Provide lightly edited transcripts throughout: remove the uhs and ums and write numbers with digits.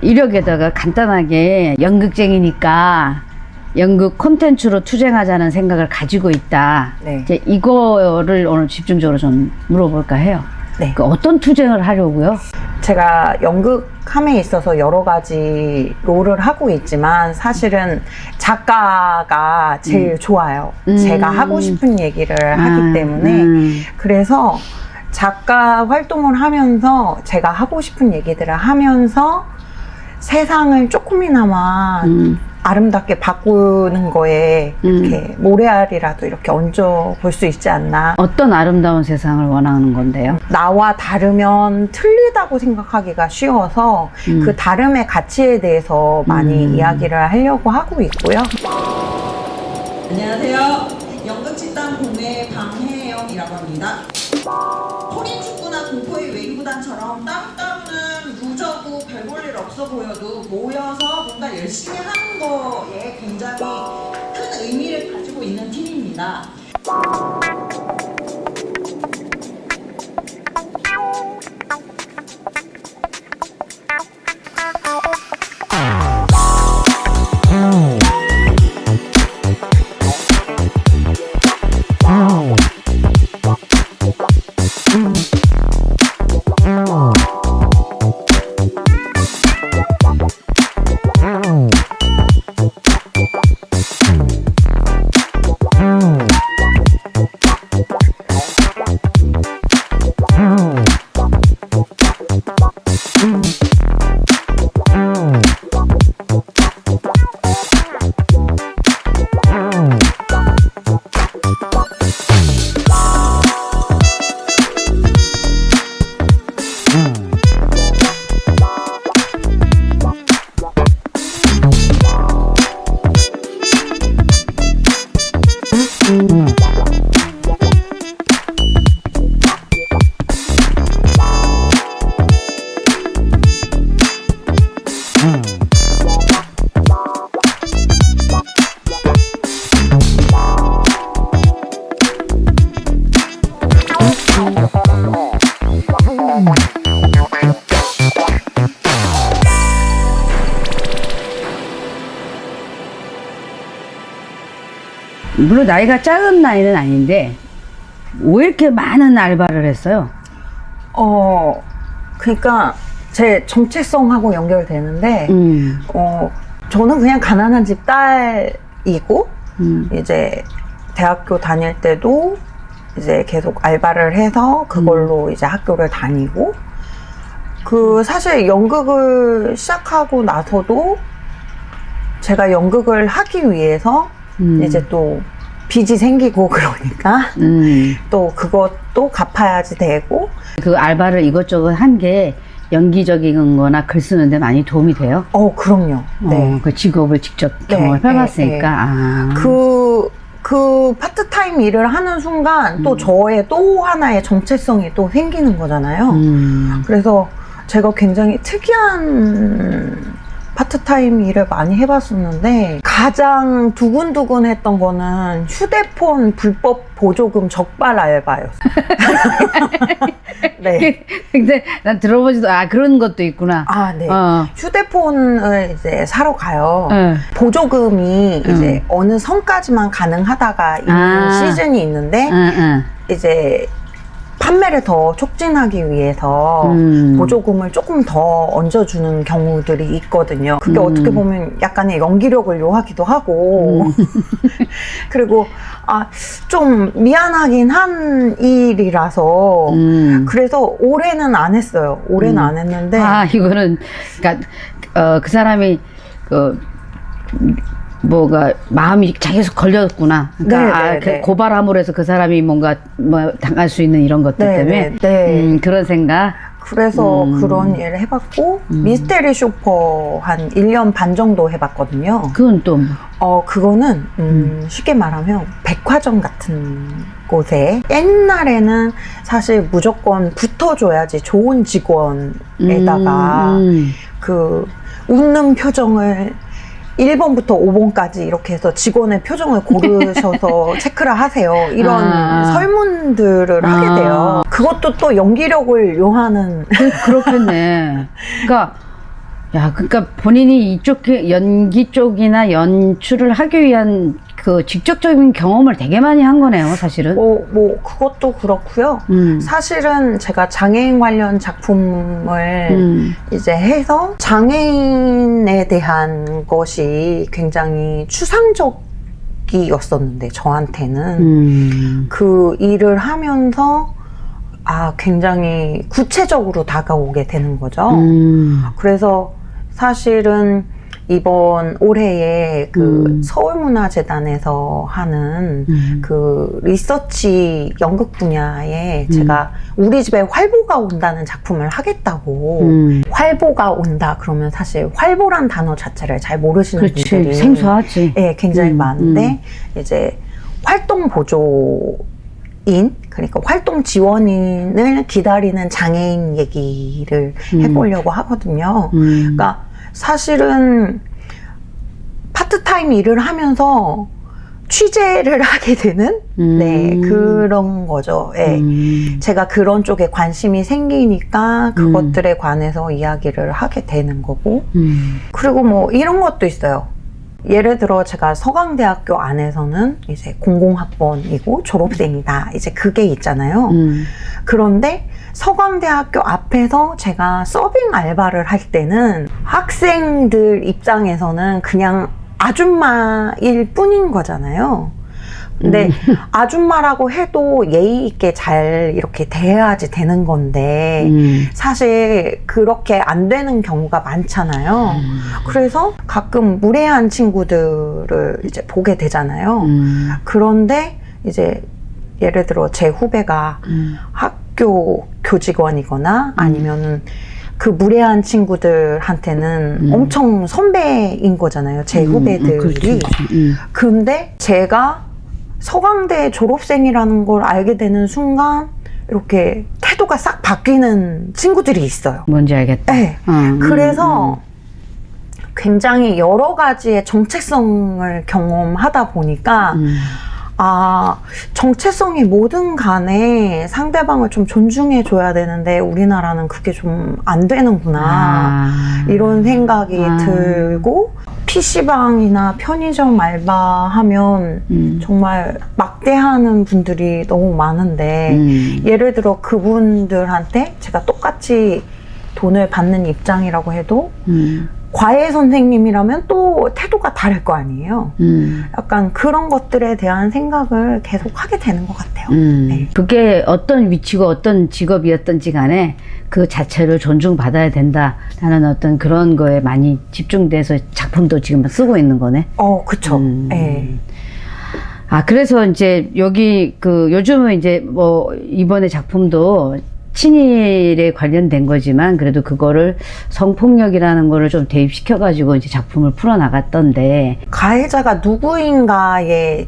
이력에다가 간단하게 연극쟁이니까 연극 콘텐츠로 투쟁하자는 생각을 가지고 있다. 네. 이제 이거를 오늘 집중적으로 좀 물어볼까 해요. 네. 그 어떤 투쟁을 하려고요? 제가 연극함에 있어서 여러 가지 롤을 하고 있지만 사실은 작가가 제일 좋아요. 제가 하고 싶은 얘기를 하기 때문에 그래서 작가 활동을 하면서 제가 하고 싶은 얘기들을 하면서 세상을 조금이나마 아름답게 바꾸는 거에 이렇게 모래알이라도 이렇게 얹어 볼 수 있지 않나. 어떤 아름다운 세상을 원하는 건데요? 나와 다르면 틀리다고 생각하기가 쉬워서 그 다름의 가치에 대해서 많이 이야기를 하려고 하고 있고요. 안녕하세요. 연극집단 공매의 방혜영이라고 합니다. 소림축구나 공포의 웨이브단처럼 따로따로는 루저고 별 볼 일 없어 보여도 모여서 뭔가 열심히 하는 거에 굉장히 큰 의미를 가지고 있는 팀입니다. 물론 나이가 작은 나이는 아닌데 왜 이렇게 많은 알바를 했어요? 그러니까 제 정체성하고 연결되는데, 저는 그냥 가난한 집 딸이고, 이제 대학교 다닐 때도 이제 계속 알바를 해서 그걸로 이제 학교를 다니고, 사실 연극을 시작하고 나서도 제가 연극을 하기 위해서 이제 또 빚이 생기고 그러니까 또 그것도 갚아야지 되고. 그 알바를 이것저것 한 게 연기적인 거나 글 쓰는 데 많이 도움이 돼요? 그럼요. 네. 그 직업을 직접 경험을 해봤으니까. 네. 그 파트타임 일을 하는 순간 또 저의 또 하나의 정체성이 또 생기는 거잖아요. 그래서 제가 굉장히 특이한 파트타임 일을 많이 해봤었는데 가장 두근두근했던 거는 휴대폰 불법 보조금 적발 알바였어요. 네. 근데 난 들어보지도 그런 것도 있구나. 네. 휴대폰을 이제 사러 가요. 네. 보조금이 이제 어느 선까지만 가능하다가 있는 시즌이 있는데 이제 판매를 더 촉진하기 위해서 보조금을 조금 더 얹어주는 경우들이 있거든요. 그게 어떻게 보면 약간의 연기력을 요하기도 하고 그리고 좀 미안하긴 한 일이라서 그래서 올해는 안 했어요. 올해는 안 했는데 이거는 그러니까 그 사람이 뭐가 마음이 자기에서 걸렸구나. 그러니까 네. 고발함으로 해서 그 사람이 뭔가 당할 수 있는 이런 것들 때문에 그런 생각. 그래서 그런 일을 해봤고 미스테리 쇼퍼 한 1년 반 정도 해봤거든요. 그건 또 그거는 쉽게 말하면 백화점 같은 곳에 옛날에는 사실 무조건 붙어줘야지 좋은 직원에다가 그 웃는 표정을 1번부터 5번까지 이렇게 해서 직원의 표정을 고르셔서 체크를 하세요. 이런 설문들을 하게 돼요. 그것도 또 연기력을 요하는. 그렇겠네. 그러니까 야, 그러니까 본인이 이쪽 연기 쪽이나 연출을 하기 위한 그 직접적인 경험을 되게 많이 한 거네요, 사실은. 뭐 그것도 그렇고요. 사실은 제가 장애인 관련 작품을 이제 해서 장애인에 대한 것이 굉장히 추상적이었었는데 저한테는 그 일을 하면서 굉장히 구체적으로 다가오게 되는 거죠. 그래서 사실은 이번 올해에 그 서울문화재단에서 하는 그 리서치 연극 분야에 제가 우리 집에 활보가 온다는 작품을 하겠다고. 활보가 온다 그러면 사실 활보란 단어 자체를 잘 모르시는 그렇지, 분들이 생소하지. 네, 굉장히 많은데 이제 활동 보조인, 그러니까 활동 지원인을 기다리는 장애인 얘기를 해보려고 하거든요. 그러니까 사실은 파트타임 일을 하면서 취재를 하게 되는 네, 그런 거죠. 네. 제가 그런 쪽에 관심이 생기니까 그것들에 관해서 이야기를 하게 되는 거고. 그리고 뭐 이런 것도 있어요. 예를 들어 제가 서강대학교 안에서는 이제 공공학번이고 졸업생이다. 이제 그게 있잖아요. 그런데 서강대학교 앞에서 제가 서빙 알바를 할 때는 학생들 입장에서는 그냥 아줌마일 뿐인 거잖아요. 근데 아줌마라고 해도 예의 있게 잘 이렇게 대해야지 되는 건데 사실 그렇게 안 되는 경우가 많잖아요. 그래서 가끔 무례한 친구들을 이제 보게 되잖아요. 그런데 이제 예를 들어 제 후배가 학교 교직원이거나 아니면은 그 무례한 친구들한테는 엄청 선배인 거잖아요. 제 후배들이. 근데 제가 서강대 졸업생이라는 걸 알게 되는 순간 이렇게 태도가 싹 바뀌는 친구들이 있어요. 뭔지 알겠다. 네. 그래서 굉장히 여러 가지의 정체성을 경험하다 보니까 정체성이 뭐든 간에 상대방을 좀 존중해 줘야 되는데 우리나라는 그게 좀 안 되는구나. 이런 생각이 들고 PC방이나 편의점 알바하면 정말 막대하는 분들이 너무 많은데 예를 들어 그분들한테 제가 똑같이 돈을 받는 입장이라고 해도 과외 선생님이라면 또 태도가 다를 거 아니에요. 약간 그런 것들에 대한 생각을 계속 하게 되는 것 같아요. 네. 그게 어떤 위치고 어떤 직업이었던지 간에 그 자체를 존중받아야 된다라는 어떤 그런 거에 많이 집중돼서 작품도 지금 쓰고 있는 거네. 그쵸. 네. 그래서 이제 여기 그 요즘은 이제 뭐 이번에 작품도 친일에 관련된 거지만 그래도 그거를 성폭력이라는 거를 좀 대입시켜가지고 이제 작품을 풀어나갔던데 가해자가 누구인가에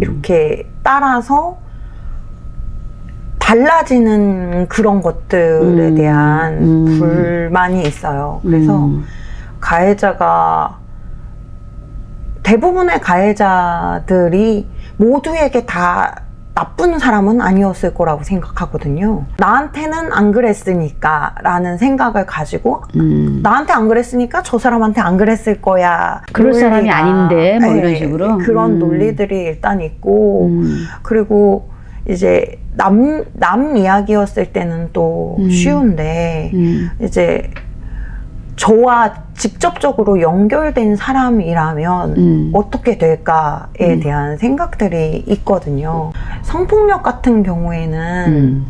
이렇게 따라서 달라지는 그런 것들에 대한 불만이 있어요. 그래서 가해자가 대부분의 가해자들이 모두에게 다 나쁜 사람은 아니었을 거라고 생각하거든요. 나한테는 안 그랬으니까 라는 생각을 가지고 나한테 안 그랬으니까 저 사람한테 안 그랬을 거야. 그럴 사람이 아닌데 뭐 이런 식으로 그런 논리들이 일단 있고 그리고 이제 남 이야기였을 때는 또 쉬운데 이제 저와 직접적으로 연결된 사람이라면 어떻게 될까에 대한 생각들이 있거든요. 성폭력 같은 경우에는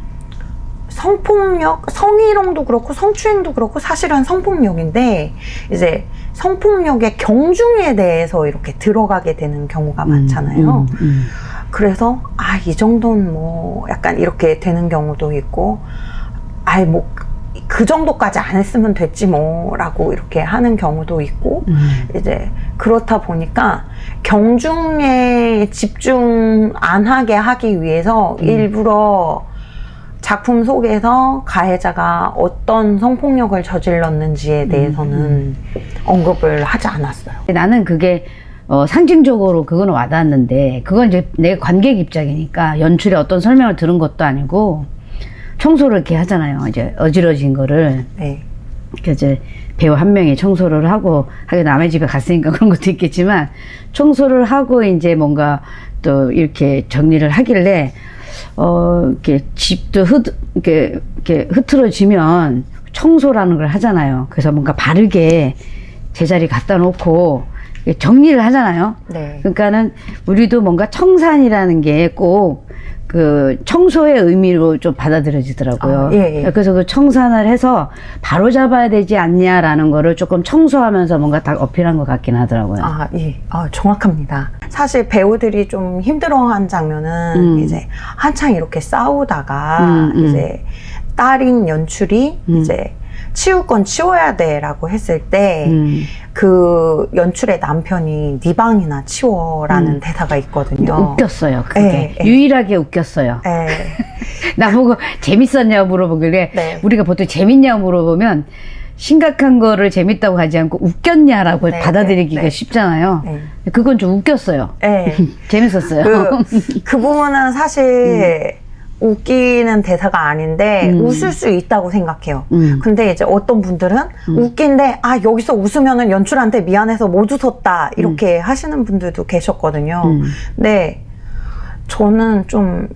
성폭력, 성희롱도 그렇고 성추행도 그렇고 사실은 성폭력인데 이제 성폭력의 경중에 대해서 이렇게 들어가게 되는 경우가 많잖아요. 그래서 이 정도는 뭐 약간 이렇게 되는 경우도 있고 뭐 그 정도까지 안 했으면 됐지 뭐 라고 이렇게 하는 경우도 있고 이제 그렇다 보니까 경중에 집중 안 하게 하기 위해서 일부러 작품 속에서 가해자가 어떤 성폭력을 저질렀는지에 대해서는 언급을 하지 않았어요. 나는 그게 상징적으로 그건 와닿았는데 그건 이제 내 관객 입장이니까 연출에 어떤 설명을 들은 것도 아니고 청소를 이렇게 하잖아요. 이제 어지러진 거를. 네. 이제 배우 한 명이 청소를 하고, 하긴 남의 집에 갔으니까 그런 것도 있겠지만, 청소를 하고 이제 뭔가 또 이렇게 정리를 하길래, 이렇게 집도 이렇게 흐트러지면 청소라는 걸 하잖아요. 그래서 뭔가 바르게 제자리 갖다 놓고 정리를 하잖아요. 네. 그러니까는 우리도 뭔가 청산이라는 게 꼭 그 청소의 의미로 좀 받아들여지더라고요. 예. 그래서 그 청산을 해서 바로 잡아야 되지 않냐라는 거를 조금 청소하면서 뭔가 딱 어필한 것 같긴 하더라고요. 예. 정확합니다. 사실 배우들이 좀 힘들어한 장면은 이제 한창 이렇게 싸우다가 이제 딸인 연출이 이제 치울 건 치워야 돼라고 했을 때 그 연출의 남편이 네 방이나 치워라는 대사가 있거든요. 웃겼어요. 그게 예. 유일하게 웃겼어요. 네. 나보고 재밌었냐고 물어보길래 네. 우리가 보통 재밌냐고 물어보면 심각한 거를 재밌다고 하지 않고 웃겼냐라고 네, 받아들이기가 네, 네. 쉽잖아요. 네. 그건 좀 웃겼어요. 네. 재밌었어요. 그 부분은 사실 웃기는 대사가 아닌데 웃을 수 있다고 생각해요. 근데 이제 어떤 분들은 웃긴데 여기서 웃으면은 연출한테 미안해서 못 웃었다 이렇게 하시는 분들도 계셨거든요. 근데 저는 좀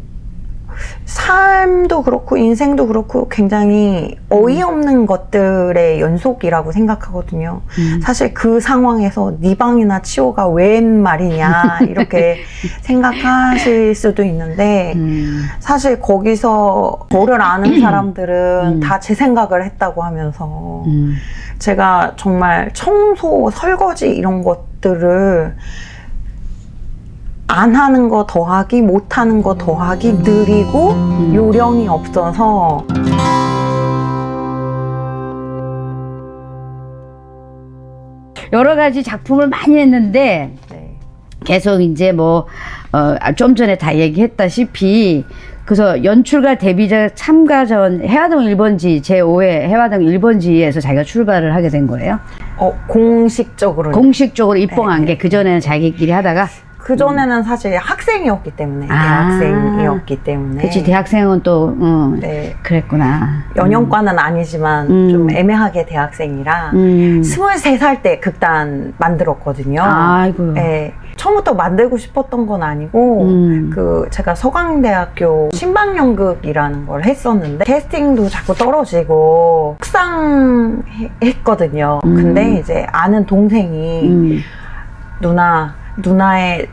삶도 그렇고 인생도 그렇고 굉장히 어이없는 것들의 연속이라고 생각하거든요. 사실 그 상황에서 네 방이나 치워가 웬 말이냐 이렇게 생각하실 수도 있는데 사실 거기서 저를 아는 사람들은 다 제 생각을 했다고 하면서 제가 정말 청소, 설거지 이런 것들을 안 하는 거 더하기, 못 하는 거 더하기 느리고 요령이 없어서 여러 가지 작품을 많이 했는데 네. 계속 이제 뭐 좀 전에 다 얘기했다시피 그래서 연출가 데뷔작 참가전 해화동 1번지 제5회 해화동 1번지에서 자기가 출발을 하게 된 거예요. 공식적으로 공식적으로 입봉한 네. 게 그전에는 자기끼리 하다가 그전에는 사실 학생이었기 때문에 대학생이었기 때문에 그치 대학생은 또 네. 그랬구나. 연영과는 아니지만 좀 애매하게 대학생이라 23살 때 극단 만들었거든요. 아이고. 네. 처음부터 만들고 싶었던 건 아니고 그 제가 서강대학교 신방연극이라는 걸 했었는데 캐스팅도 자꾸 떨어지고 속상했거든요. 근데 이제 아는 동생이 누나의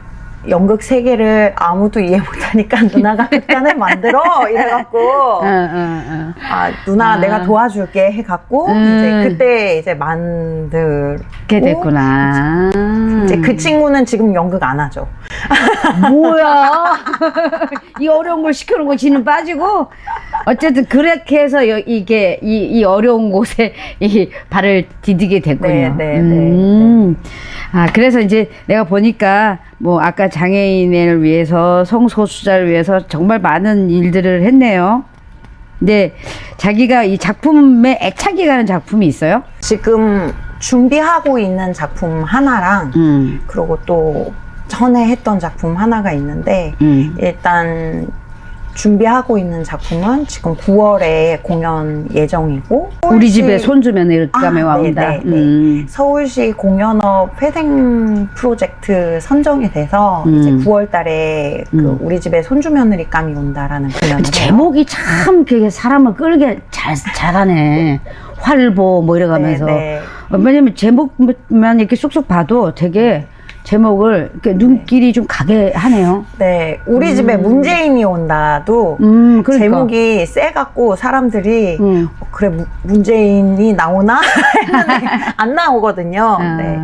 연극 세계를 아무도 이해 못하니까 누나가 극단을 만들어 이래갖고 누나 내가 도와줄게 해갖고 이제 그때 이제 만들게 됐구나. 이제 그 친구는 지금 연극 안 하죠. 뭐야? 이 어려운 걸 시켜놓은 거 지는 빠지고 어쨌든 그렇게 해서 이게 이 어려운 곳에 이 발을 디디게 됐군요. 네. 그래서 이제 내가 보니까 뭐 아까 장애인을 위해서 성소수자를 위해서 정말 많은 일들을 했네요. 근데 자기가 이 작품에 애착이 가는 작품이 있어요? 지금 준비하고 있는 작품 하나랑 그리고 또 전에 했던 작품 하나가 있는데 일단 준비하고 있는 작품은 지금 9월에 공연 예정이고 우리 집에 손주 며느리감에 와온다. 서울시 공연업 회생 프로젝트 선정이 돼서 이제 9월 달에 그 우리 집에 손주 며느리감이 온다라는 공연을 제목이 참 그게 사람을 끌게 잘하네. 활보 뭐 이래가면서 왜냐면 제목만 이렇게 쏙쏙 봐도 되게 제목을 이렇게 눈길이 좀 가게 하네요. 네, 우리 집에 문재인이 온다도 그러니까. 제목이 세갖고 사람들이 그래 문재인이 나오나 했는데 안 나오거든요. 네.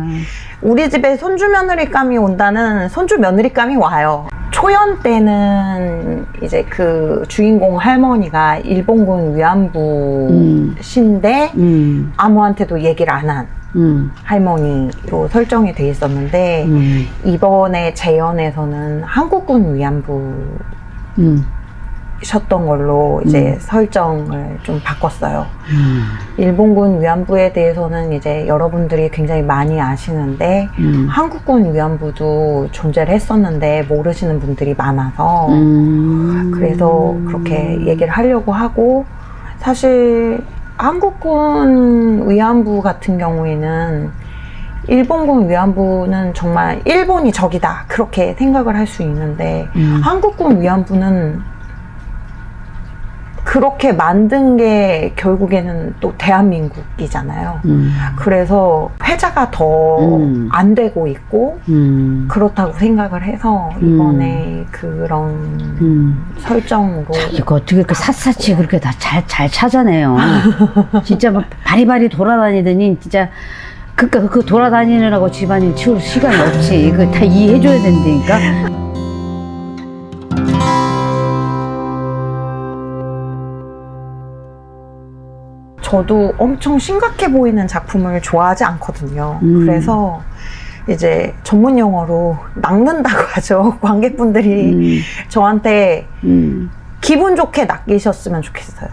우리 집에 손주 며느리감이 온다는 손주 며느리감이 와요. 초연 때는 이제 그 주인공 할머니가 일본군 위안부신데 아무한테도 얘기를 안 한 할머니로 설정이 돼 있었는데 이번에 재연에서는 한국군 위안부셨던 걸로 이제 설정을 좀 바꿨어요. 일본군 위안부에 대해서는 이제 여러분들이 굉장히 많이 아시는데 한국군 위안부도 존재를 했었는데 모르시는 분들이 많아서 그래서 그렇게 얘기를 하려고 하고 사실 한국군 위안부 같은 경우에는 일본군 위안부는 정말 일본이 적이다 그렇게 생각을 할 수 있는데 한국군 위안부는 그렇게 만든 게 결국에는 또 대한민국이잖아요. 그래서 회자가 더 안 되고 있고 그렇다고 생각을 해서 이번에 그런 설정으로 이거 어떻게 그 샅샅이 그렇게 다 잘 찾아내요. 진짜 막 바리바리 돌아다니더니 진짜 그러니까 그 돌아다니느라고 집안일 치울 시간이 없지. 이거 다 이해해줘야 된다니까. 저도 엄청 심각해 보이는 작품을 좋아하지 않거든요. 그래서 이제 전문 용어로 낚는다고 하죠. 관객분들이 저한테 기분 좋게 낚이셨으면 좋겠어요.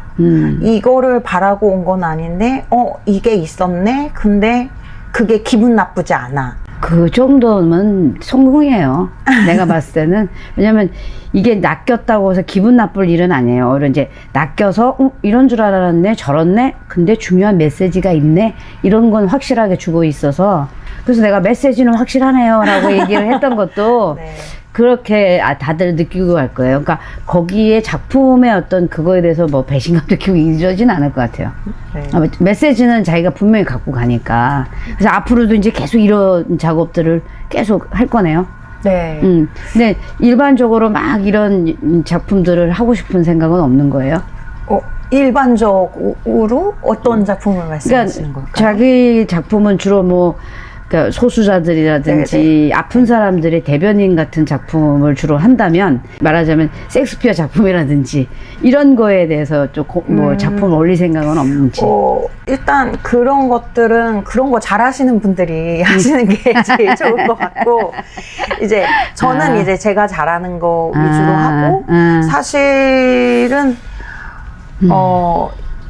이거를 바라고 온 건 아닌데 이게 있었네? 근데 그게 기분 나쁘지 않아. 그 정도면 성공이에요. 내가 봤을 때는. 왜냐면 이게 낚였다고 해서 기분 나쁠 일은 아니에요. 오히려 이제 낚여서 이런 줄 알았네, 저렇네. 근데 중요한 메시지가 있네. 이런 건 확실하게 주고 있어서. 그래서 내가 메시지는 확실하네요 라고 얘기를 했던 것도 네. 그렇게 다들 느끼고 갈 거예요. 그러니까 거기에 작품의 어떤 그거에 대해서 뭐 배신감 느끼고 이러진 않을 것 같아요. 네. 메시지는 자기가 분명히 갖고 가니까. 그래서 앞으로도 이제 계속 이런 작업들을 계속 할 거네요. 네. 근데 일반적으로 막 이런 작품들을 하고 싶은 생각은 없는 거예요? 일반적으로 어떤 작품을 말씀하시는 걸까요? 자기 작품은 주로 뭐 그러니까 소수자들이라든지 네네. 아픈 사람들의 대변인 같은 작품을 주로 한다면 말하자면 섹스피어 작품이라든지 이런 거에 대해서 좀 뭐 작품 올릴 생각은 없는지. 일단 그런 것들은 그런 거 잘하시는 분들이 하시는 게 제일 좋을 것 같고 이제 저는 이제 제가 잘하는 거 위주로 하고 사실은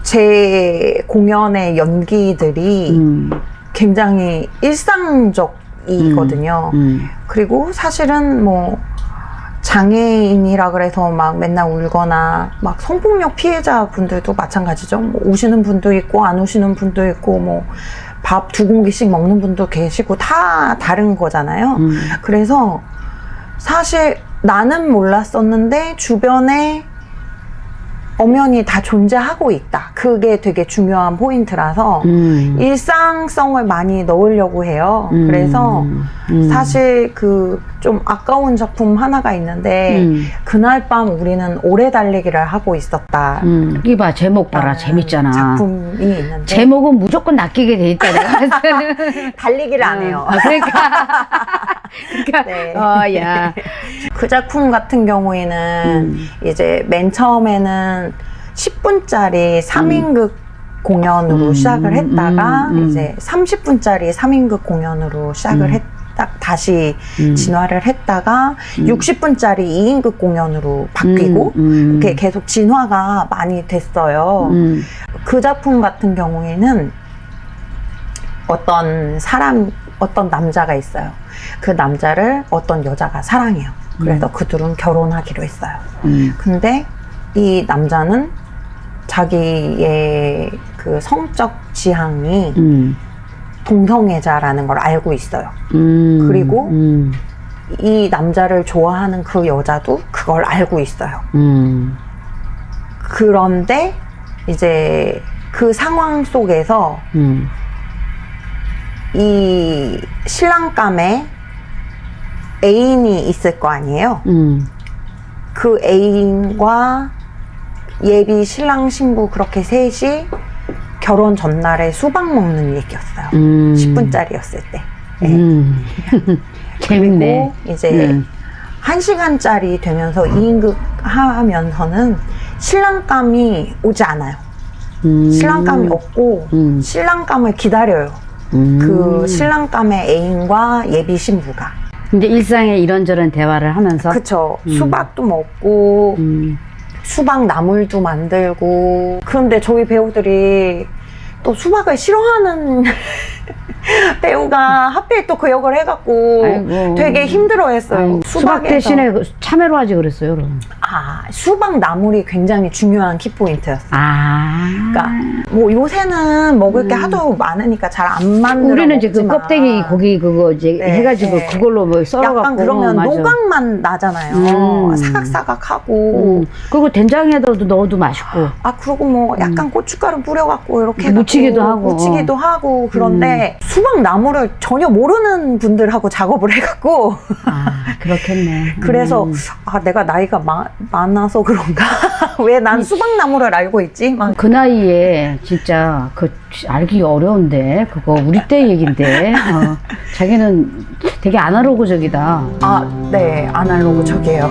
제 공연의 연기들이 굉장히 일상적이거든요. 그리고 사실은 뭐 장애인이라 그래서 막 맨날 울거나 막 성폭력 피해자 분들도 마찬가지죠. 뭐 오시는 분도 있고 안 오시는 분도 있고 뭐 밥 2공기씩 먹는 분도 계시고 다 다른 거잖아요. 그래서 사실 나는 몰랐었는데 주변에 엄연히 다 존재하고 있다. 그게 되게 중요한 포인트라서 일상성을 많이 넣으려고 해요. 그래서 사실 그 좀 아까운 작품 하나가 있는데 그날 밤 우리는 오래 달리기를 하고 있었다. 이봐 제목 봐라. 재밌잖아. 작품이 있는데 제목은 무조건 낚이게 돼 있다. 내가 봤을 때는. 달리기를 안 해요. 그러니까 네. 야. 그 작품 같은 경우에는 이제 맨 처음에는 10분짜리 3인극 공연으로 시작을 했다가 이제 30분짜리 3인극 공연으로 시작을 했다. 다시 진화를 했다가 60분짜리 2인극 공연으로 바뀌고 이렇게 계속 진화가 많이 됐어요. 그 작품 같은 경우에는 어떤 남자가 있어요. 그 남자를 어떤 여자가 사랑해요. 그래서 그들은 결혼하기로 했어요. 근데 이 남자는 자기의 그 성적 지향이 동성애자라는 걸 알고 있어요. 그리고 이 남자를 좋아하는 그 여자도 그걸 알고 있어요. 그런데 이제 그 상황 속에서 이 신랑감에 애인이 있을 거 아니에요. 그 애인과 예비 신랑 신부 그렇게 셋이 결혼 전날에 수박 먹는 얘기였어요. 10분짜리였을 때. 네. 재밌네. 그리고 이제 1시간짜리 되면서 2인극 하면서는 신랑감이 오지 않아요. 신랑감이 없고 신랑감을 기다려요. 그 신랑감의 애인과 예비 신부가. 이제 일상에 이런저런 대화를 하면서. 그쵸. 수박도 먹고 수박 나물도 만들고. 그런데 저희 배우들이 또 수박을 싫어하는 배우가 하필 또 그 역을 해갖고 아이고. 되게 힘들어했어요. 수박 대신에 참외로 하지 그랬어요, 그럼. 수박 나물이 굉장히 중요한 키포인트였어요. 그러니까 뭐 요새는 먹을 게 하도 많으니까 잘 안 만들어 우리는 이제 그 먹지만 껍데기 고기 그거 이제 네, 해가지고 네. 그걸로 뭐 썰어갖고 약간 그러면 맞아. 노각만 나잖아요. 사각사각하고. 그리고 된장에다도 넣어도 맛있고. 그리고 뭐 약간 고춧가루 뿌려갖고 이렇게 무치기도 하고. 무치기도 하고 그런데 수박 나물을 전혀 모르는 분들하고 작업을 해갖고 그렇겠네. 그래서 내가 나이가 많아서 그런가? 왜 난 수박 나물을 알고 있지? 막 그 나이에 진짜 그 알기 어려운데 그거 우리 때 얘긴데 자기는 되게 아날로그적이다. 네, 아날로그적이에요.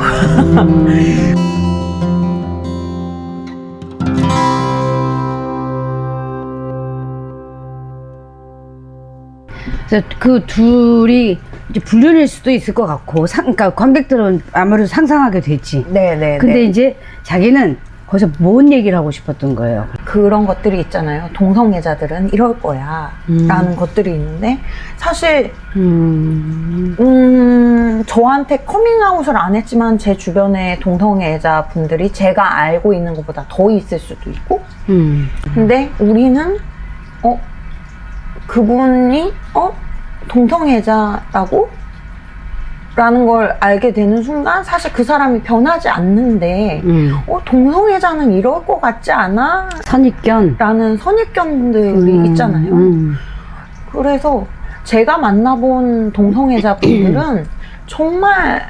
그래서 그 둘이 이제 불륜일 수도 있을 것 같고, 그러니까 관객들은 아무래도 상상하게 되지. 네. 근데 이제 자기는 거기서 뭔 얘기를 하고 싶었던 거예요. 그런 것들이 있잖아요. 동성애자들은 이럴 거야. 라는 것들이 있는데, 사실, 저한테 커밍아웃을 안 했지만, 제 주변에 동성애자 분들이 제가 알고 있는 것보다 더 있을 수도 있고, 근데 우리는, 그분이, 동성애자라고? 라는 걸 알게 되는 순간 사실 그 사람이 변하지 않는데 동성애자는 이럴 것 같지 않아? 선입견? 라는 선입견들이 있잖아요. 그래서 제가 만나본 동성애자 분들은 정말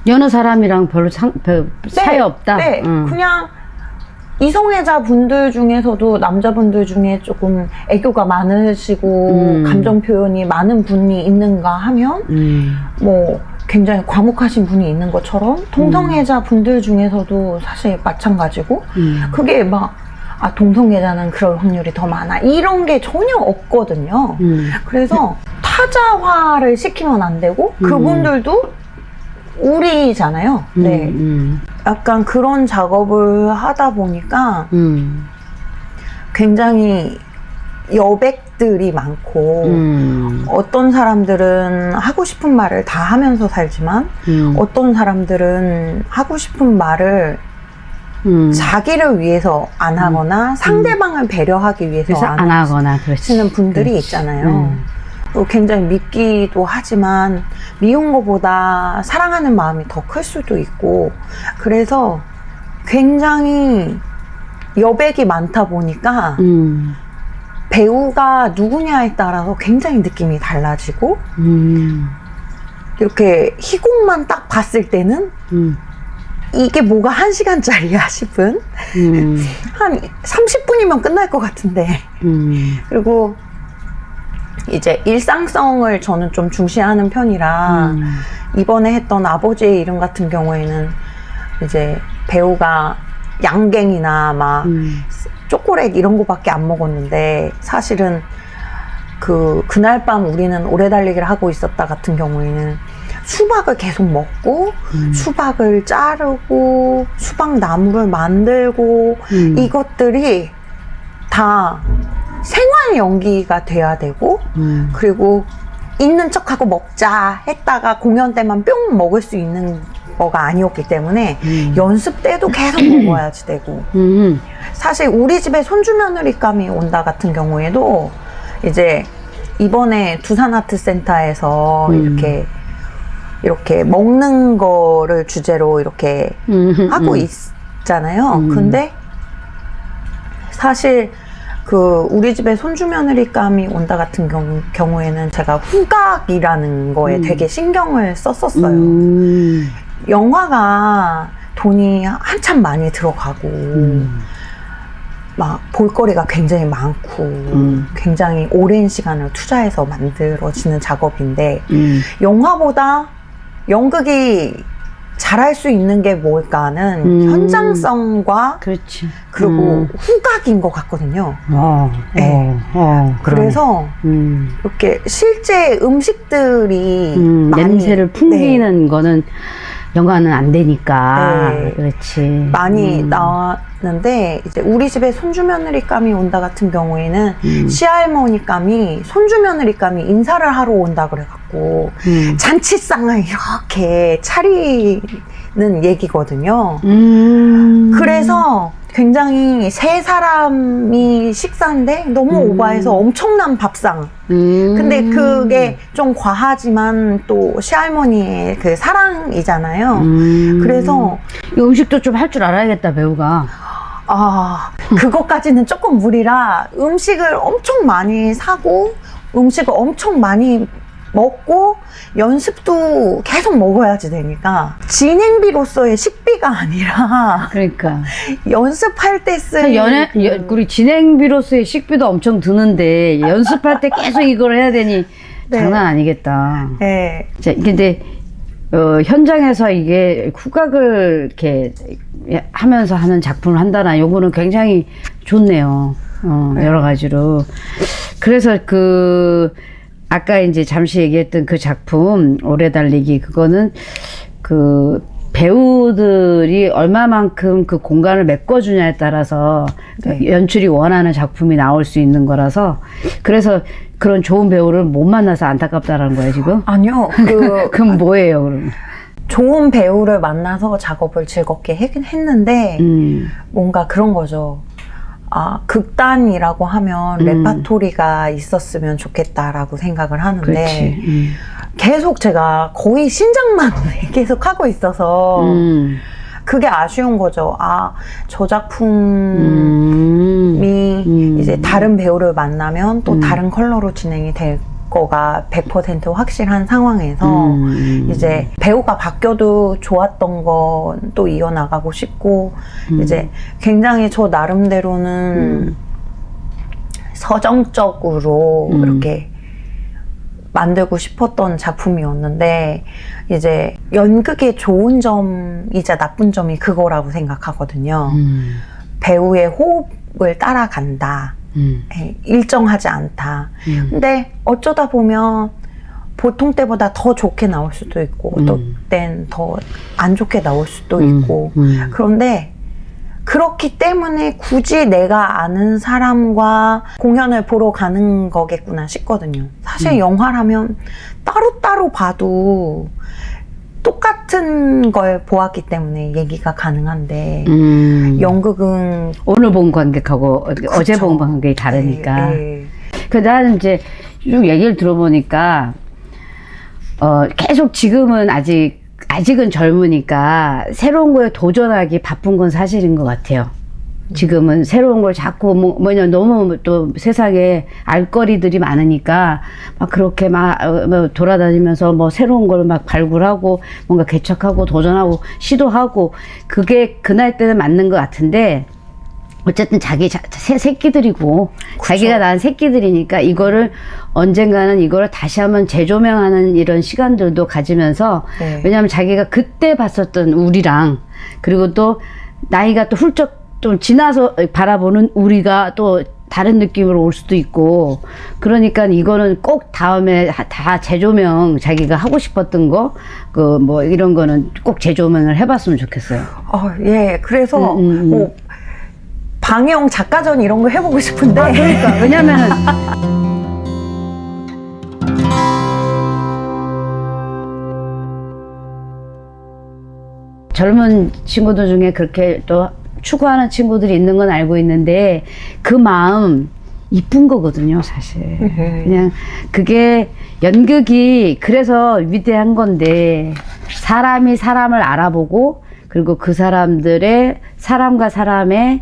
여느 사람이랑 별로 사이 없다? 네, 그냥 이성애자 분들 중에서도 남자분들 중에 조금 애교가 많으시고 감정 표현이 많은 분이 있는가 하면 뭐 굉장히 과묵하신 분이 있는 것처럼 동성애자 분들 중에서도 사실 마찬가지고 그게 막 동성애자는 그럴 확률이 더 많아 이런 게 전혀 없거든요. 그래서 타자화를 시키면 안 되고 그분들도 우리잖아요. 네. 약간 그런 작업을 하다 보니까 굉장히 여백들이 많고 어떤 사람들은 하고 싶은 말을 다 하면서 살지만 어떤 사람들은 하고 싶은 말을 자기를 위해서 안 하거나 상대방을 배려하기 위해서 안 하거나 하시는 분들이 있잖아요. 굉장히 밉기도 하지만 미운 것보다 사랑하는 마음이 더 클 수도 있고 그래서 굉장히 여백이 많다 보니까 배우가 누구냐에 따라서 굉장히 느낌이 달라지고 이렇게 희곡만 딱 봤을 때는 이게 뭐가 1시간짜리야 싶은 한 30분이면 끝날 것 같은데 그리고 이제 일상성을 저는 좀 중시하는 편이라 이번에 했던 아버지의 이름 같은 경우에는 이제 배우가 양갱이나 막 초콜릿 이런 거밖에 안 먹었는데 사실은 그날 밤 우리는 오래 달리기를 하고 있었다 같은 경우에는 수박을 계속 먹고 수박을 자르고 수박 나물을 만들고 이것들이 다 생활 연기가 돼야 되고 그리고 있는 척하고 먹자 했다가 공연 때만 뿅 먹을 수 있는 거가 아니었기 때문에 연습 때도 계속 먹어야지 되고 사실 우리 집에 손주 며느리감이 온다 같은 경우에도 이제 이번에 두산아트센터에서 이렇게 먹는 거를 주제로 이렇게 하고 있잖아요. 근데 사실 우리 집에 손주 며느리감이 온다 같은 경우에는 제가 후각이라는 거에 되게 신경을 썼었어요. 영화가 돈이 한참 많이 들어가고 막 볼거리가 굉장히 많고 굉장히 오랜 시간을 투자해서 만들어지는 작업인데 영화보다 연극이 잘할 수 있는 게 뭘까는 현장성과 그렇지. 그리고 후각인 것 같거든요. 네. 그래서 이렇게 실제 음식들이 많이, 냄새를 풍기는 거는 영화는 안 되니까. 네. 그렇지. 많이 나왔는데 이제 우리 집에 손주 며느리감이 온다 같은 경우에는 시할머니감이 손주 며느리감이 인사를 하러 온다 그래갖고 잔치상을 이렇게 차리는 얘기거든요. 그래서 굉장히 세 사람이 식사인데 너무 오버해서 엄청난 밥상. 근데 그게 좀 과하지만 또 시할머니의 그 사랑이잖아요. 그래서 이 음식도 좀 할 줄 알아야겠다, 배우가. 그것까지는 조금 무리라 음식을 엄청 많이 사고 음식을 엄청 많이 먹고 연습도 계속 먹어야지 되니까 진행비로서의 식비가 아니라 그러니까. 연습할 때 쓸 우리 진행비로서의 식비도 엄청 드는데 연습할 때 계속 이걸 해야 되니 네. 장난 아니겠다. 네. 자, 근데 현장에서 이게 후각을 이렇게 하면서 하는 작품을 한다나 요거는 굉장히 좋네요. 네. 여러 가지로. 그래서 아까 이제 잠시 얘기했던 그 작품 오래 달리기 그거는 그 배우들이 얼마만큼 그 공간을 메꿔주냐에 따라서 네. 연출이 원하는 작품이 나올 수 있는 거라서 그래서 그런 좋은 배우를 못 만나서 안타깝다라는 거예요 지금? 아니요. 그럼 뭐예요 그럼? 좋은 배우를 만나서 작업을 즐겁게 했는데 뭔가 그런 거죠. 극단이라고 하면 레파토리가 있었으면 좋겠다라고 생각을 하는데 그렇지. 계속 제가 거의 신작만 계속 하고 있어서 그게 아쉬운 거죠. 저 작품이 이제 다른 배우를 만나면 또 다른 컬러로 진행이 될 거가 100% 확실한 상황에서 이제 배우가 바뀌어도 좋았던 건 또 이어나가고 싶고 이제 굉장히 저 나름대로는 서정적으로 이렇게 만들고 싶었던 작품이었는데 이제 연극의 좋은 점이자 나쁜 점이 그거라고 생각하거든요. 배우의 호흡을 따라간다. 일정하지 않다. 근데 어쩌다 보면 보통 때보다 더 좋게 나올 수도 있고 어떤 땐 더 안 좋게 나올 수도 있고 그런데 그렇기 때문에 굳이 내가 아는 사람과 공연을 보러 가는 거겠구나 싶거든요. 사실 영화라면 따로따로 봐도 똑같은 걸 보았기 때문에 얘기가 가능한데 연극은 오늘 본 관객하고 어제 본 관객이 다르니까. 그 나는 이제 쭉 얘기를 들어보니까 계속 지금은 아직은 젊으니까 새로운 거에 도전하기 바쁜 건 사실인 것 같아요. 지금은 새로운 걸 자꾸 뭐냐 너무 또 세상에 알거리들이 많으니까 막 그렇게 막 돌아다니면서 뭐 새로운 걸 막 발굴하고 뭔가 개척하고 도전하고 시도하고 그게 그 나이 때는 맞는 것 같은데 어쨌든 자기 새끼들이고 자기가 낳은 새끼들이니까 이거를 언젠가는 이거를 다시 한번 재조명하는 이런 시간들도 가지면서 왜냐하면 자기가 그때 봤었던 우리랑 그리고 또 나이가 또 훌쩍 좀 지나서 바라보는 우리가 또 다른 느낌으로 올 수도 있고 그러니까 이거는 꼭 다음에 다 재조명 자기가 하고 싶었던 거 그 뭐 이런 거는 꼭 재조명을 해봤으면 좋겠어요. 예, 그래서 뭐 방영 작가전 이런 거 해보고 싶은데 그러니까 왜냐면은 젊은 친구들 중에 그렇게 또 추구하는 친구들이 있는 건 알고 있는데 그 마음 이쁜 거거든요 사실. 그냥 그게 연극이 그래서 위대한 건데 사람이 사람을 알아보고 그리고 그 사람들의 사람과 사람의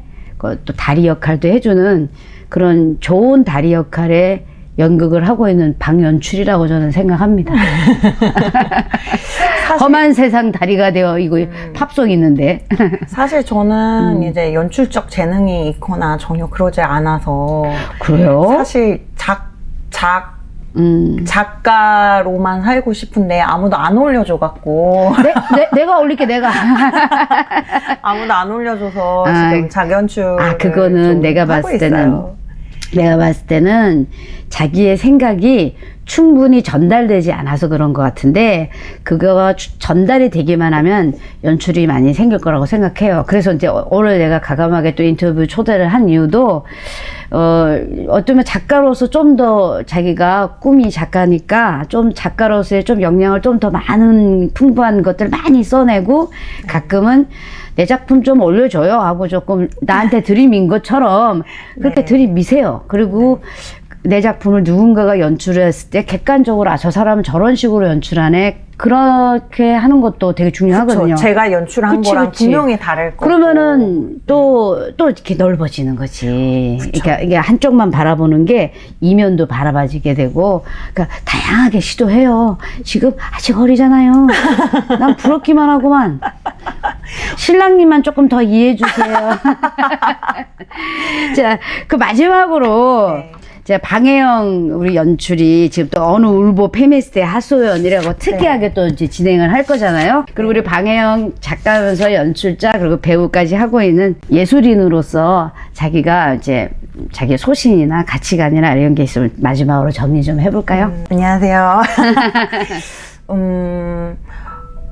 또 다리 역할도 해주는 그런 좋은 다리 역할의 연극을 하고 있는 방연출이라고 저는 생각합니다. 험한 세상 다리가 되어 이거 팝송 있는데 사실 저는 이제 연출적 재능이 있거나 전혀 그러지 않아서 그래요? 사실 작가로만 살고 싶은데 아무도 안 올려줘갖고 내가 올릴게 내가 아무도 안 올려줘서 지금 작연출 그거는 내가 봤을 때는 내가 봤을 때는 자기의 생각이 충분히 전달되지 않아서 그런 것 같은데 그거가 전달이 되기만 하면 연출이 많이 생길 거라고 생각해요. 그래서 이제 오늘 내가 가감하게 또 인터뷰 초대를 한 이유도 어쩌면 작가로서 좀 더 자기가 꿈이 작가니까 좀 작가로서의 좀 역량을 좀 더 많은 풍부한 것들 많이 써내고 가끔은 내 작품 좀 올려줘요 하고 조금 나한테 들이민 것처럼 그렇게 네. 들이미세요. 그리고 내 작품을 누군가가 연출을 했을 때 객관적으로 아, 저 사람은 저런 식으로 연출하네. 그렇게 하는 것도 되게 중요하거든요. 그쵸. 제가 연출한 그치, 거랑 그치. 분명히 다를 거고. 그러면은 또 이렇게 넓어지는 거지. 그러니까 이게 한쪽만 바라보는 게 이면도 바라봐지게 되고, 그러니까 다양하게 시도해요. 지금 아직 어리잖아요. 난 부럽기만 하고만. 신랑님만 조금 더 이해해 주세요. 자, 그 마지막으로. 네. 자, 방혜영 우리 연출이 지금 또 어느 울보 페미니스트의 하소연이라고 특이하게 또 이제 진행을 할 거잖아요. 그리고 우리 방혜영 작가면서 연출자 그리고 배우까지 하고 있는 예술인으로서 자기가 이제 자기 소신이나 가치관이나 이런 게 있으면 마지막으로 정리 좀 해볼까요? 안녕하세요.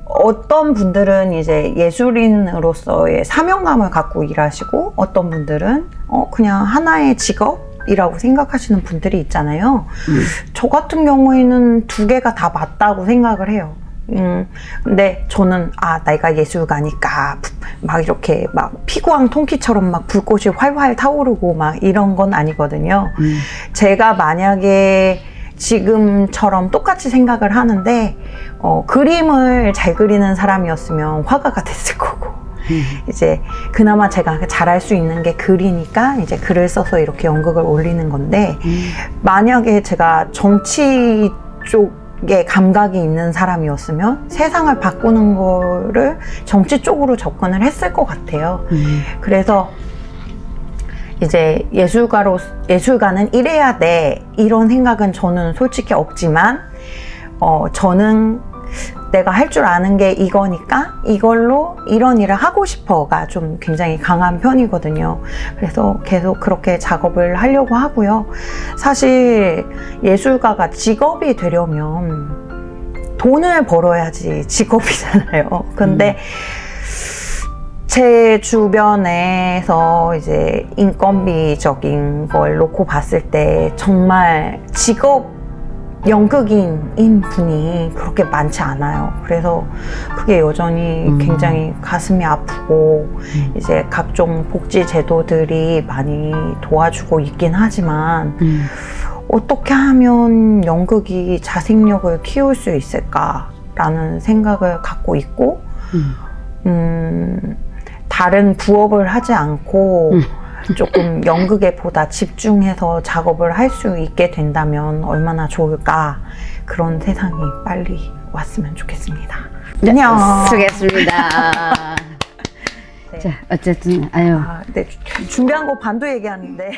어떤 분들은 이제 예술인으로서의 사명감을 갖고 일하시고 어떤 분들은 그냥 하나의 직업이라고 생각하시는 분들이 있잖아요. 저 같은 경우에는 두 개가 다 맞다고 생각을 해요. 근데 저는 내가 예술가니까 막 이렇게 막 피구왕 통키처럼 막 불꽃이 활활 타오르고 막 이런 건 아니거든요. 제가 만약에 지금처럼 똑같이 생각을 하는데 그림을 잘 그리는 사람이었으면 화가가 됐을 거고 이제 그나마 제가 잘할 수 있는 게 글이니까 이제 글을 써서 이렇게 연극을 올리는 건데 만약에 제가 정치 쪽에 감각이 있는 사람이었으면 세상을 바꾸는 거를 정치 쪽으로 접근을 했을 것 같아요. 그래서 이제 예술가는 이래야 돼 이런 생각은 저는 솔직히 없지만 저는 내가 할 줄 아는 게 이거니까 이걸로 이런 일을 하고 싶어가 좀 굉장히 강한 편이거든요. 그래서 계속 그렇게 작업을 하려고 하고요. 사실 예술가가 직업이 되려면 돈을 벌어야지 직업이잖아요. 근데 제 주변에서 이제 인건비적인 걸 놓고 봤을 때 정말 직업 연극인인 분이 그렇게 많지 않아요. 그래서 그게 여전히 굉장히 가슴이 아프고 이제 각종 복지 제도들이 많이 도와주고 있긴 하지만 어떻게 하면 연극이 자생력을 키울 수 있을까라는 생각을 갖고 있고 다른 부업을 하지 않고 조금 연극에 보다 집중해서 작업을 할 수 있게 된다면 얼마나 좋을까. 그런 세상이 빨리 왔으면 좋겠습니다. 안녕. 수고했습니다. 네. 자, 어쨌든 아유. 네, 준비한 거 반도 얘기하는데